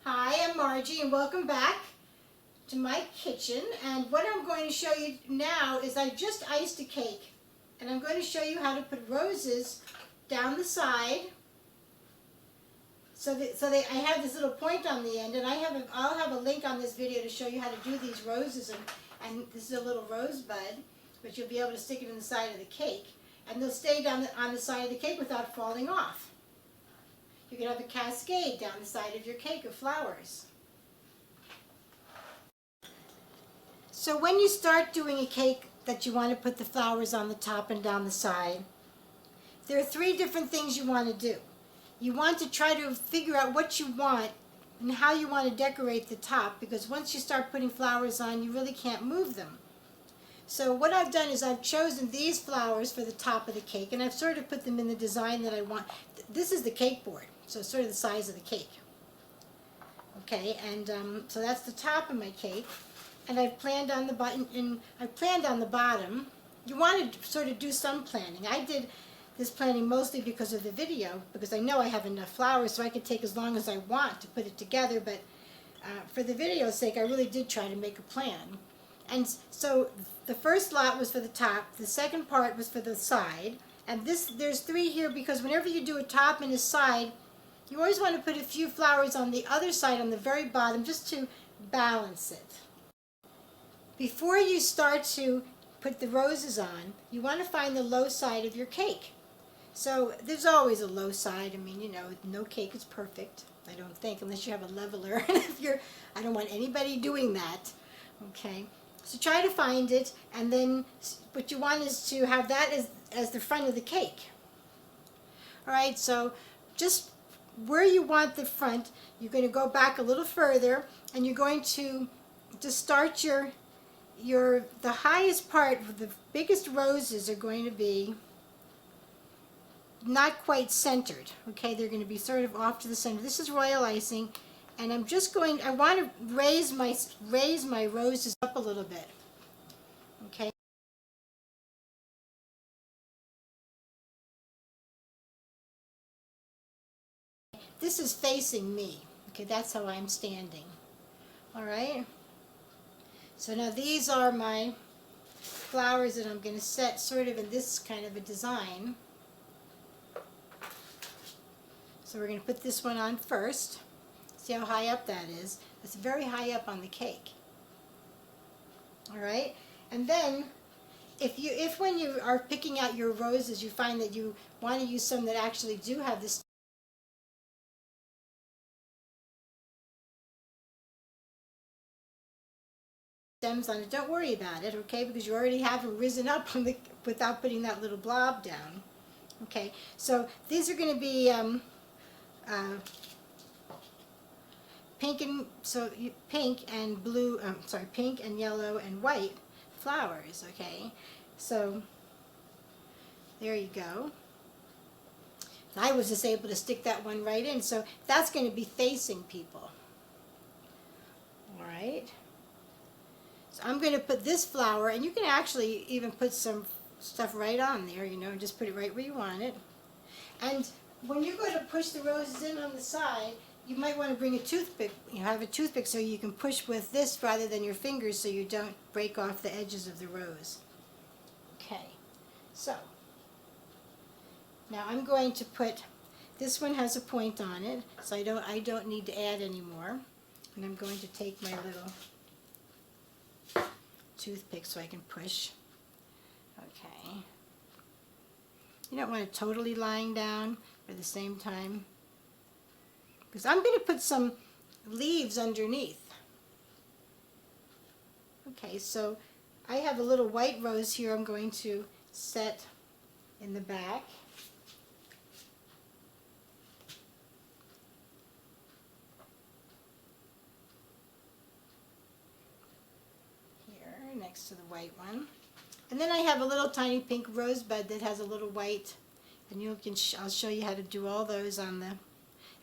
Hi, I'm Margie and welcome back to my kitchen. And what I'm going to show you now is I just iced a cake. And I'm going to show you how to put roses down the side. I have this little point on the end, and I'll have a link on this video to show you how to do these roses. And this is a little rosebud, but you'll be able to stick it in the side of the cake. And they'll stay down on the side of the cake without falling off. You can have a cascade down the side of your cake of flowers. So when you start doing a cake that you want to put the flowers on the top and down the side, there are 3 different things you want to do. You want to try to figure out what you want and how you want to decorate the top, because once you start putting flowers on, you really can't move them. So what I've done is I've chosen these flowers for the top of the cake, and I've sort of put them in the design that I want. This is the cake board, so it's sort of the size of the cake. Okay, and so that's the top of my cake, and I've planned on the button, and I've planned on the bottom. You want to sort of do some planning. I did this planning mostly because of the video, because I know I have enough flowers, so I could take as long as I want to put it together. But for the video's sake, I really did try to make a plan. And so the first lot was for the top, the second part was for the side, and there's 3 here because whenever you do a top and a side, you always want to put a few flowers on the other side on the very bottom just to balance it. Before you start to put the roses on, you want to find the low side of your cake. So there's always a low side. I mean, you know, no cake is perfect, I don't think, unless you have a leveler. I don't want anybody doing that. Okay. So try to find it, and then what you want is to have that as the front of the cake. Alright, so just where you want the front, you're going to go back a little further, and you're going to just start the highest part, the biggest roses are going to be not quite centered. Okay, they're going to be sort of off to the center. This is royal icing. And I'm just I want to raise my roses up a little bit. Okay. This is facing me. Okay, that's how I'm standing. All right. So now these are my flowers that I'm going to set sort of in this kind of a design. So we're going to put this one on first. See how high up that is? It's very high up on the cake. Alright? And then, if when you are picking out your roses, you find that you want to use some that actually do have this stems on it, don't worry about it, okay? Because you already have them risen up without putting that little blob down. Okay? So these are going to be pink and blue, pink and yellow and white flowers, okay? So there you go. I was just able to stick that one right in, so that's going to be facing people. All right. So I'm going to put this flower, and you can actually even put some stuff right on there, you know, just put it right where you want it. And when you go to push the roses in on the side, you might want to bring a toothpick. You have a toothpick so you can push with this rather than your fingers, so you don't break off the edges of the rose. Okay, so now I'm going to put, this one has a point on it, so I don't need to add any more. And I'm going to take my little toothpick so I can push. Okay. You don't want it totally lying down, but at the same time, because I'm going to put some leaves underneath. Okay, so I have a little white rose here I'm going to set in the back. Here, next to the white one. And then I have a little tiny pink rosebud that has a little white, and I'll show you how to do all those on the...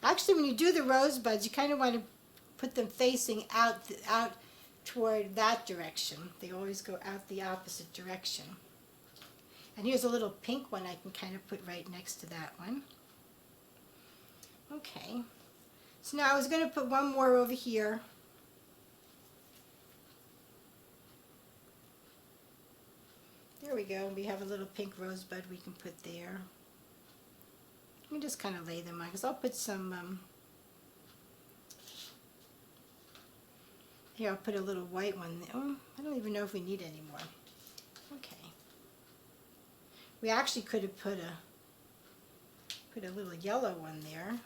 Actually, when you do the rosebuds, you kind of want to put them facing out toward that direction. They always go out the opposite direction. And here's a little pink one I can kind of put right next to that one. Okay. So now I was going to put one more over here. There we go. We have a little pink rosebud we can put there. You can just kind of lay them on, because I'll put some, here I'll put a little white one there. Oh, I don't even know if we need any more. Okay. We actually could have put a little yellow one there,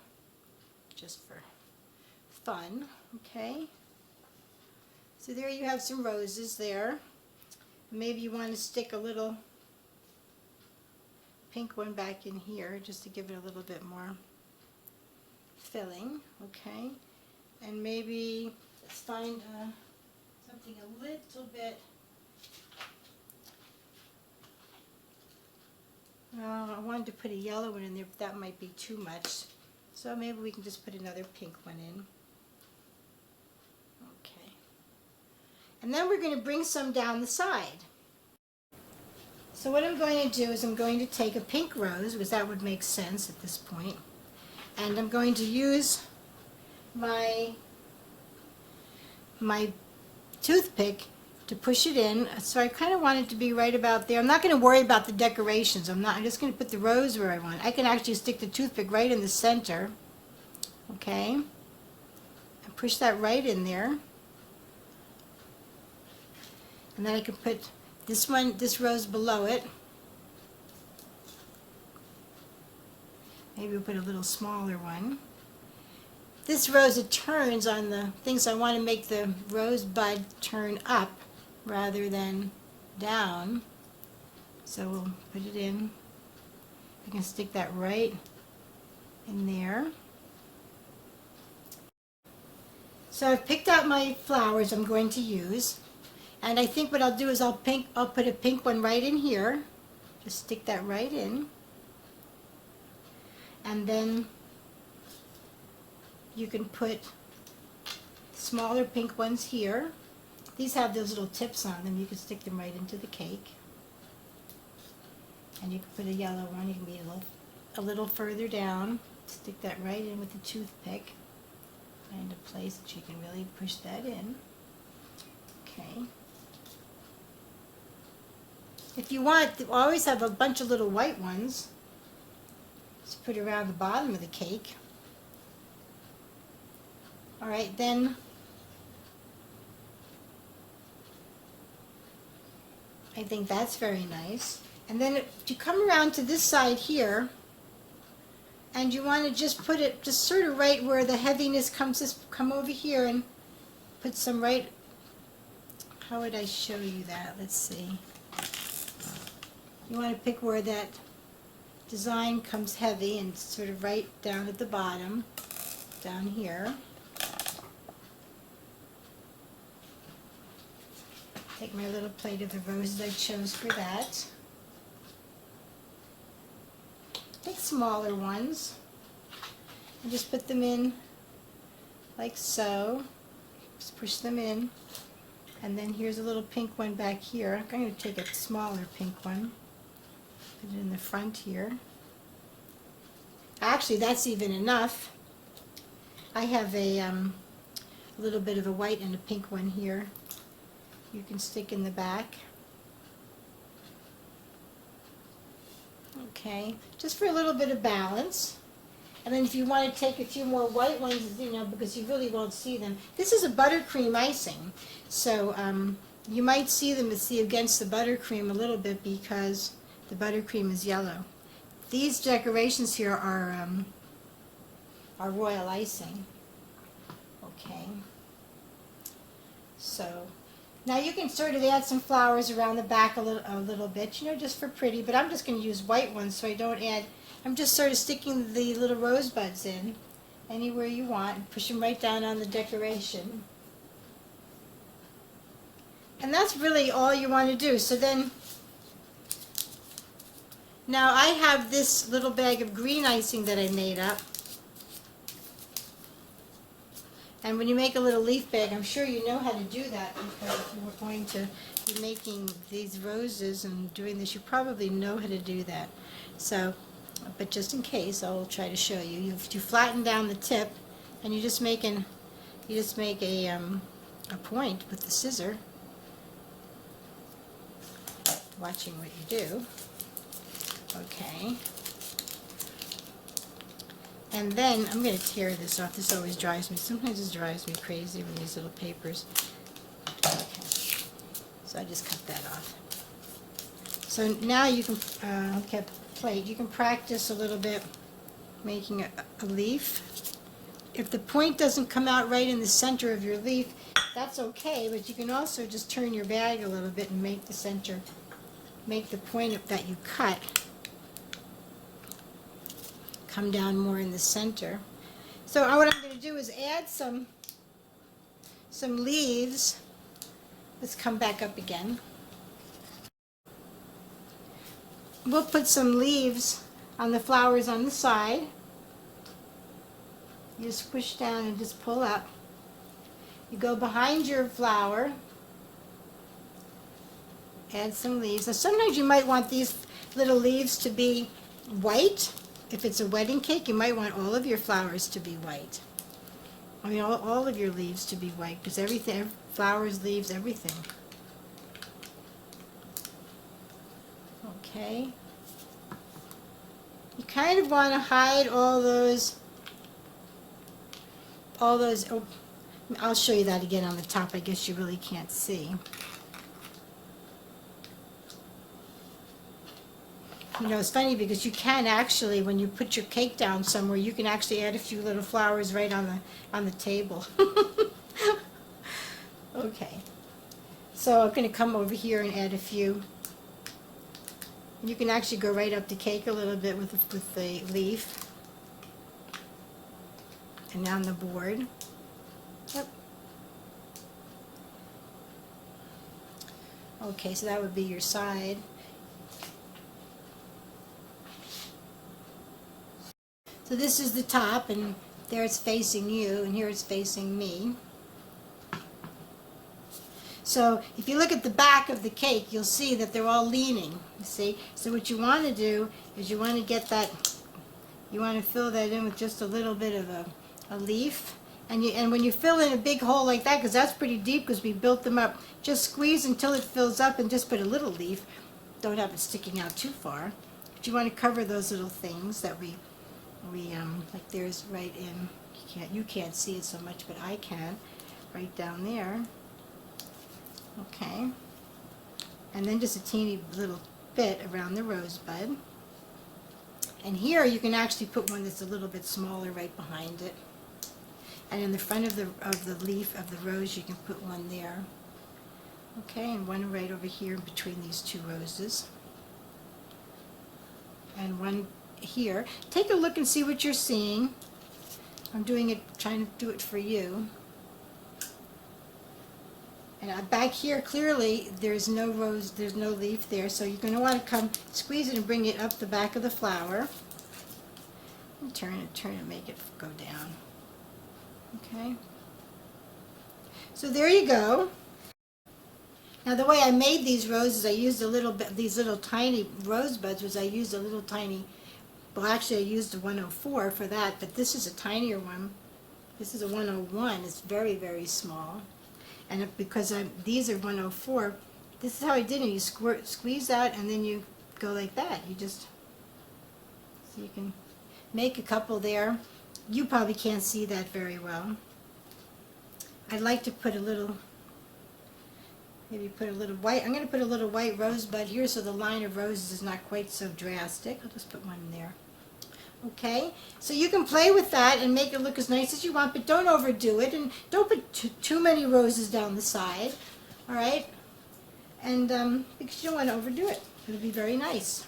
just for fun. Okay. So there you have some roses there. Maybe you want to stick a little pink one back in here just to give it a little bit more filling. Okay. And maybe let's find something a little bit. I wanted to put a yellow one in there, but that might be too much. So maybe we can just put another pink one in. Okay. And then we're going to bring some down the side. So what I'm going to do is I'm going to take a pink rose, because that would make sense at this point. And I'm going to use my toothpick to push it in. So I kind of want it to be right about there. I'm not going to worry about the decorations. I'm just going to put the rose where I want. I can actually stick the toothpick right in the center. Okay. And push that right in there. And then I can put this rose below it. Maybe we'll put a little smaller one. This rose, it turns on the things. I want to make the rose bud turn up rather than down. So we'll put it in. I can stick that right in there. So I've picked out my flowers I'm going to use. And I think what I'll do is I'll put a pink one right in here. Just stick that right in. And then you can put smaller pink ones here. These have those little tips on them. You can stick them right into the cake. And you can put a yellow one. You can be a little further down. Stick that right in with the toothpick. Find a place that you can really push that in. Okay. If you want, always have a bunch of little white ones. Just put around the bottom of the cake. All right, then I think that's very nice. And then if you come around to this side here, and you want to just put it just sort of right where the heaviness comes, just come over here and put some right. How would I show you that? Let's see. You want to pick where that design comes heavy and sort of right down at the bottom, down here. Take my little plate of the roses I chose for that. Take smaller ones and just put them in like so. Just push them in. And then here's a little pink one back here. I'm going to take a smaller pink one. Put it in the front here. Actually, that's even enough. I have a little bit of a white and a pink one here. You can stick in the back. Okay, just for a little bit of balance. And then if you want to take a few more white ones, because you really won't see them. This is a buttercream icing, so you might see them against the buttercream a little bit because the buttercream is yellow. These decorations here are royal icing. Okay. So now you can sort of add some flowers around the back a little bit, just for pretty. But I'm just going to use white ones so I don't add. I'm just sort of sticking the little rosebuds in anywhere you want and push them right down on the decoration. And that's really all you want to do. So then, now I have this little bag of green icing that I made up. And when you make a little leaf bag, I'm sure you know how to do that, because if you were going to be making these roses and doing this, you probably know how to do that. So, but just in case, I'll try to show you. You flatten down the tip, and you just make a point with the scissor, watching what you do. Okay. And then I'm going to tear this off. This always drives me. Sometimes it drives me crazy with these little papers. Okay. So I just cut that off. So now you can get a plate. You can practice a little bit making a leaf. If the point doesn't come out right in the center of your leaf, that's okay, but you can also just turn your bag a little bit and make the center, make the point that you cut come down more in the center. So what I'm going to do is add some leaves. Let's come back up again. We'll put some leaves on the flowers on the side. You just push down and just pull up. You go behind your flower, add some leaves. Now sometimes you might want these little leaves to be white. If it's a wedding cake, you might want all of your flowers to be white. I mean, all of your leaves to be white, because everything, flowers, leaves, everything. Okay. You kind of want to hide all those, oh, I'll show you that again on the top. I guess you really can't see. You know, it's funny because you can actually, when you put your cake down somewhere, you can actually add a few little flowers right on the table. Okay. So I'm going to come over here and add a few. You can actually go right up the cake a little bit with the leaf. And on the board. Yep. Okay, so that would be your side. So this is the top, and there it's facing you, and here it's facing me. So if you look at the back of the cake, you'll see that they're all leaning, you see? So what you want to do is you want to get that, you want to fill that in with just a little bit of a leaf. And when you fill in a big hole like that, because that's pretty deep because we built them up, just squeeze until it fills up and just put a little leaf. Don't have it sticking out too far. But you want to cover those little things that we like there's right in, you can't see it so much, but I can, right down there. Okay. And then just a teeny little bit around the rosebud. And here you can actually put one that's a little bit smaller right behind it. And in the front of the leaf of the rose, you can put one there. Okay, and one right over here between these two roses. And one here. Take a look and see what you're seeing. I'm doing it, trying to do it for you. And back here, clearly, there's no rose, there's no leaf there, so you're going to want to come squeeze it and bring it up the back of the flower. And turn it, make it go down. Okay. So there you go. Now the way I made these roses, I used a little bit, these little tiny rosebuds, was I used a little tiny, well actually I used a 104 for that, but this is a tinier one. This is a 101, it's very, very small. And because these are 104, this is how I did it. You squeeze out and then you go like that. You just, so you can make a couple there. You probably can't see that very well. I'd like to put a little, maybe put a little white. I'm going to put a little white rosebud here so the line of roses is not quite so drastic. I'll just put one there. Okay, so you can play with that and make it look as nice as you want, but don't overdo it, and don't put too many roses down the side, all right? And because you don't want to overdo it. It'll be very nice.